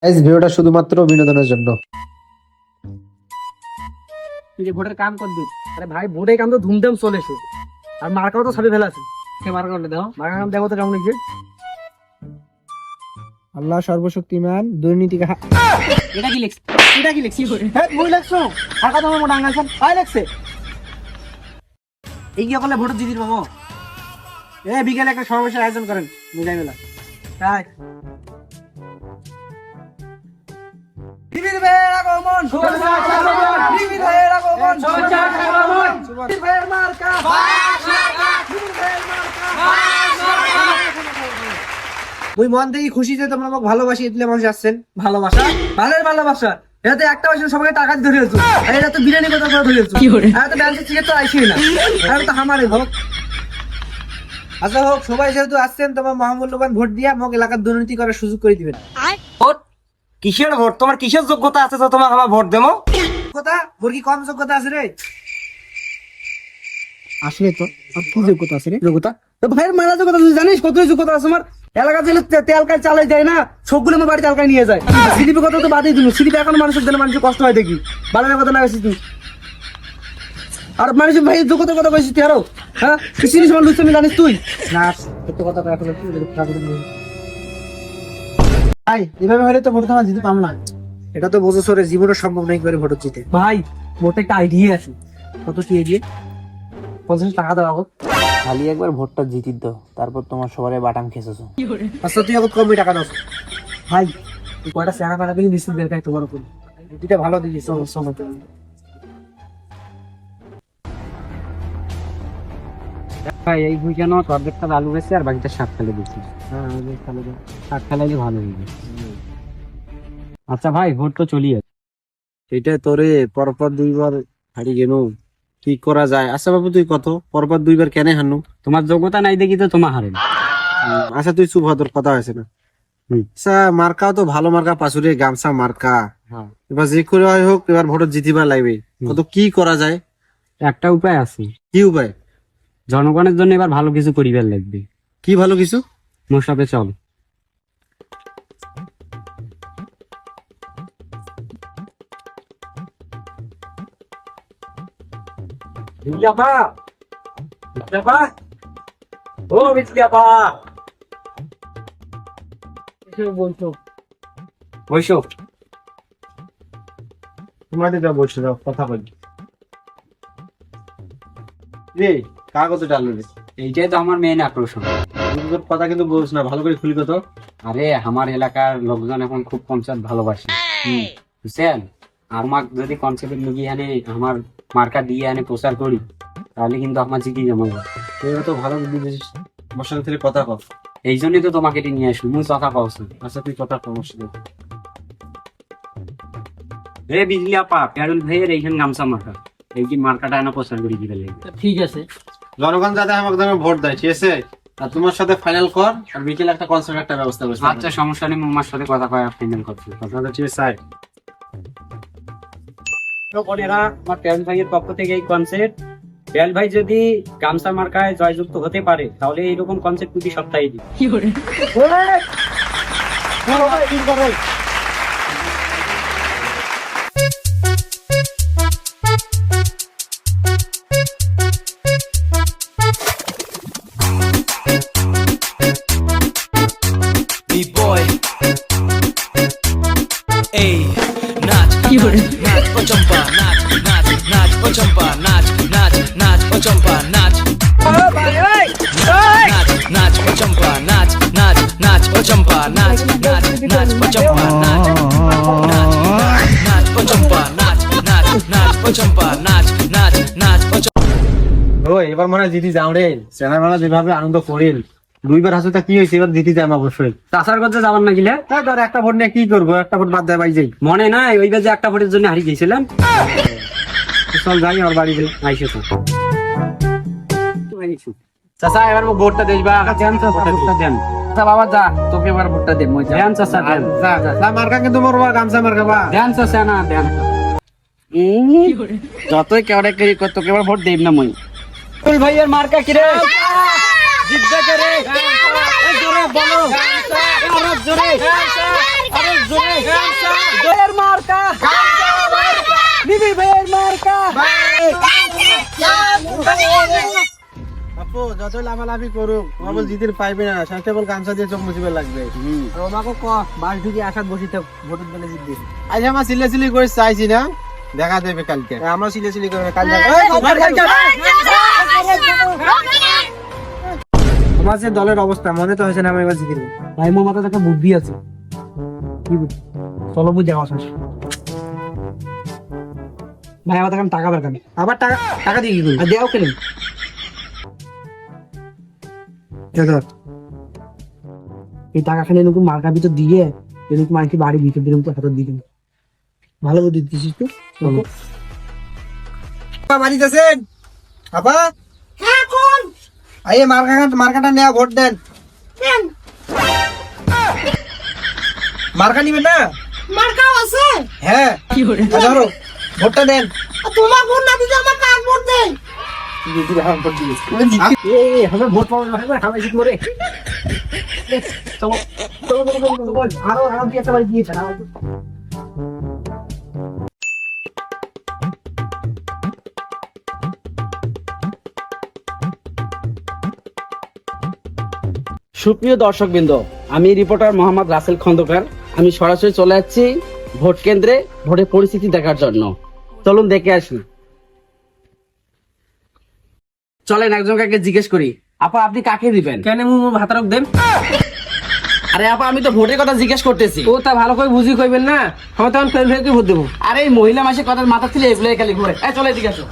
Guys ভিডিওটা শুধুমাত্র বিনোদনের জন্য। তুই যে ভোটের কাম করবি, আরে ভাই ভোটের কাম তো ধুমধাম চলেছে, আর মার্কাও তো সবই ফেলা আছে। সে মার্কাটা দাও, মার্কা কাম দেখো তো কেমন লিখছে। আল্লাহ সর্বশক্তিমান দুর্নীতি এটা কি লিখছে? এটা কি লিখছি? হ্যাঁ বই লিখছো, টাকা তোমার মোটা আঙ্গাইছেন ভাই লিখছে। এই কি করলে ভোট জিতির মামা? বিকেলে একটা সমাবেশের আয়োজন করেন মিলাই মেলা। তাই বিবির ভাইয়ের আগমন, বিবির ভাইয়ের আগমন, বিবির ভাইয়ের মার্কা, বিবির ভাইয়ের মার্কা। ওই মন থেকে খুশি যে তোমরা আমাকে ভালোবাসি এগুলো মানুষ আসছেন। ভালোবাসা, ভালোই ভালোবাসা। এটাতে একটা পয়সা সবাইকে টাকা ধরে আছো, আর এটা তো বিরিয়ানি কথা করে ধরে আছো। আর তো ডান্সের টিকিট তো আইসি না, আর তো আমারই হোক। আচ্ছা হোক, সবাই যেহেতু আসছেন তোমার মহামূল্যবান ভোট দিয়ে আমাকে এলাকার দুর্নীতি করার সুযোগ করে দিবেন। ভোট কিসের ভোট? তোমার কিসের যোগ্যতা আছে তো তোমাকে আমার ভোট দেবো? কথা ভোট কি কম যোগ্যতা আছে রে? আসলে তো আর কি যোগ্যতা আছে রে? যোগ্যতা তো ভাইয়ের মারা যোগ্যতা তুই জানিস কত যোগ্যতা আছে আমার? এলাকা জেলে তেল কাজ চালাই যায় না, সবগুলো আমার বাড়ি তেলকায় নিয়ে যায়। সিডিপি কথা তো বাদই দিল, সিডিপি এখন মানুষের জন্য মানুষের কষ্ট হয় দেখি, বাড়ানোর কথা লাগাইছিস তুই। আর মানুষের ভাই যোগ্যতার কথা কইছিস তুই আরো, হ্যাঁ কি জিনিস আমার লুচ্ছামি জানিস তুই? না সত্য কথা এখন ভাই এভাবে হলে তো ভোট আমার জিতে পাম না। এটা তো বোঝো সরে জীবনও সম্ভব নয় করে ভোট জিতে। ভাই ভোটে একটা আইডিয়া আছে। কত কি আইডিয়া? 50 টাকা দেওয়া হোক। খালি একবার ভোটটা জিতি দাও, তারপর তোমার সবারে বাটাম খেসেছো। আচ্ছা তুই এখন কমই টাকা দাও। ভাই তুই কয়টা চেহারা পাঠাবি নিশ্চিত দেখাই তোমার উপর। দুইটা ভালো দিয়েছিস সমস্যা। ভাই এই উইকেন্ড অর্ধেকটা আলু গেছে আর বাকিটা শাক ফেলে দিচ্ছি। হ্যাঁ শাক ফেলাইলে ভালো হইবে। আচ্ছা ভাই ভোট তো চলিয়ে এটা তোরে পরপর দুইবার হারি গেল, কি করা যায়? আচ্ছা বাবু তুই কত পরপর দুইবার কেন হারনু? তোমার যোগ্যতা নাই দেখি তো তোমার হারেন। আচ্ছা তুই চুপ হ, তোর কথা হয়েছে না। আচ্ছা মার্কাও তো ভালো মার্কা, পাশুরে গামছা মার্কা। হ্যাঁ। এবার যে করে হয় হোক, এবার ভোট জিতিবার লাগবে। কত কি করা যায়? একটা উপায় আছে, কি উপায়? জনগণের জন্য এবার ভালো কিছু করিবার লাগবে। কি ভালো কিছু? মোর সাথে চল। বলছো বৈশো তোমাদের যা বলছো যাও, কথা বলি রে। কাগজে ডালো রে, এইটাই তো আমার মেইন আকর্ষণ। তোর কথা কিন্তু বলছ না, ভালো করে খুলি কত। আরে আমার এলাকার লোকজন এখন খুব কনসার্ট ভালোবাসে, বুঝছেন? আমার যদি কনসার্টের লুকিয়ে আনে, আমার মার্কা দিয়ে আনে প্রচার করি, তাহলে কিন্তু আমার জিতি জমা যাবে। তুই তো ভালো বুঝিস, আমার সঙ্গে থেকে কথা কর। এই জন্যই তো তোমাকে এটি নিয়ে আসি, মূল কথা পাওছো। আচ্ছা তুই কথা কর আমার সাথে। রে বিজলি আপা, প্যারুল ভাইয়ের এইখানে গামছা মার্কা, এই কি মার্কাটা এনে প্রচার করি দিবে লাগে। ঠিক আছে, জনগণ যাতে আমাকে যেন ভোট দেয়, ঠিক আছে? আর তোমার সাথে ফাইনাল কর, আর বিকেলে একটা কনসার্ট একটা ব্যবস্থা করছি। আচ্ছা সমস্যা নেই, আমার সাথে কথা কয় ফাইনাল করছি। আপনাদের ঠিক আছে? তো বোনেরা, আমার প্যারুল ভাইয়ের পক্ষ থেকে এই কনসেপ্ট, প্যারুল ভাই যদি গামছা মার্কায় জয়যুক্ত হতে পারে, তাহলে এইরকম কনসেপ্ট প্রতি সপ্তাহে দিই। B-boy. Ey, নাচ নাচ ও চম্পা, নাচ নাচ নাচ ও চম্পা, নাচ নাচ নাচ ও চম্পা, নাচ নাচ নাচ ও চম্পা, নাচ নাচ নাচ ও চম্পা, নাচ নাচ নাচ ও চম্পা, নাচ নাচ নাচ ও চম্পা, নাচ নাচ নাচ ও চম্পা, নাচ নাচ নাচ ও ও এবার মনে হয় জিতি যাও রে। সেনা মেলা যেভাবে আনন্দ করিল, দুইবার হাসে তা কি হয়েছে, এবার জিতি যাম অবশ্যই। চাষার করতে যাবার না গেলে তাই ধর একটা ভোট নিয়ে কি করবো, একটা ভোট বাদ দেয় ভাই যাই। মনে নাই ওইবার যে একটা ভোটের জন্য হারিয়ে গেছিলাম। চল যাই আমার বাড়ি যাই। আইসো তো চাচা এবার ভোটটা দেখবা। দেন চাচা, ভোটটা দেন। আচ্ছা বাবা যা, তোকে এবার ভোটটা দে। মই দেন চাচা, দেন। মার্কা কিন্তু মরবা, গামছা মার্কা বা। দেন চাচা, না দেন। যতই কেওড়া কেরি কর, তোকে এবার ভোট দেব না মই। ভাইয়ের মার্কা কিরে জিতবে কে রে? জোরে বলো, জোরে ভাইয়ের মার্কা বিবি ভাইয়ের মার্কা আপু যত লাফালাফি করুক বাবুল জিতির পাইবে না, শেষ কেবল গামছা দিয়ে চোখ মুছিবে লাগবে। আমাকে ক বাস ঢুকে আসাদ বসিতে ভোটের দলে জিতবে আজ আমার সিলে করে চাইছি না, দেখা দেবে কালকে। আমরা সিলে করে কাল আমার যে দলের অবস্থা মনে তো হয়েছে না আমি এবার জিতে দেবো। ভাই মোর মাথায় একটা বুদ্ধি আছে। কি বুদ্ধি? চলো বুঝ যাওয়া শেষ। ভাই আমার এখন টাকা দরকার। আবার টাকা টাকা দিয়ে কি করবি? আর দেও কেন? ধর এই টাকা খালি এরকম মার্কার ভিতর দিয়ে এরকম আর কি বাড়ি ভিতর দিয়ে হাতে দিয়ে দিন। ভালো বুদ্ধি দিছিস তো? বাড়িতেছেন আপা? হ্যাঁ কোন আইয়ে মার্কাটা নেওয়া ভোট দেন। কেন মার্কা নিবেন না? মার্কাও আছে হ্যাঁ ধরো ভোটটা দেন। তোমার ভোট না দিতে আমার কাজ ভোট দেয় হবে ভোট পাওয়া যাবে হাওয়াই জিত মরে চলো চলো আরো আরো দিয়ে একটা বাড়ি দিয়েছে সুপ্রিয় দর্শকবৃন্দ, আমি রিপোর্টার মোহাম্মদ রাসেল খন্দকার। আমি সরাসরি চলে যাচ্ছি ভোট কেন্দ্রে ভোটের পরিস্থিতি দেখার জন্য। চলুন দেখে আসি। চলেন একজনকে জিজ্ঞেস করি, আপা আপনি কাকে দিবেন? কেন ভাতারক দেন আরে আপা আমি তো ভোটের কথা জিজ্ঞেস করতেছি। ও তা ভালো করে বুঝি কইবেন না, আমি তখন ফেল ফেল ভোট দেবো। আরে এই মহিলা মাসে কথার মাথা ছিল এগুলো খালি ঘুরে। চলে এদিকে আসো।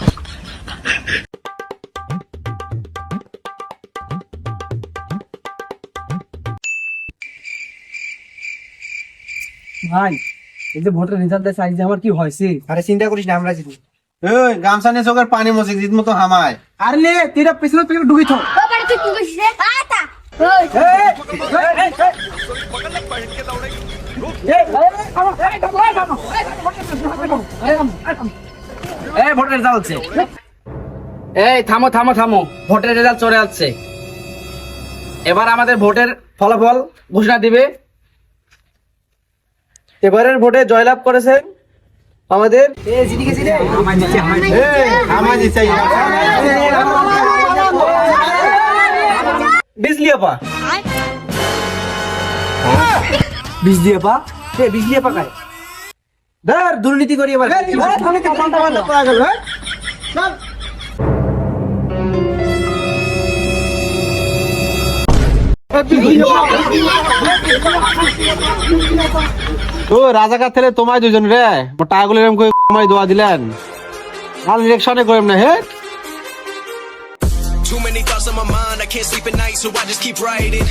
ভাই এই যে ভোটের রেজাল্ট দেয় আজ আমার কি হয়েছে? আরে চিন্তা করিস না, আমরা জিতবো। ওই গামছা নিয়ে চোখের পানি মসে জিত মতো হামায়। আরে লে তেরা পেছনে পেছনে ঢুকি থো। বাবারে তুই কি কইছিস রে আতা ভোটের রেজাল্ট হচ্ছে। এই থামো থামো থামো, ভোটের রেজাল্ট চলে যাচ্ছে। এবার আমাদের ভোটের ফলাফল ঘোষণা দিবে। এবারের ভোটে জয়লাভ করেছেন আমাদের বিজলি আপা। বিজলি আপা? বিজলি আপা কায়? ধর দুর্নীতি করি এবার। ও রাজাকার থেকে তোমায় দুজন রে টাকাগুলো এরকম করে আমায় দোয়া দিলেন, কাল ইলেকশনে করেন না। হে Too many thoughts on my mind, I can't sleep at night, so I just keep writing.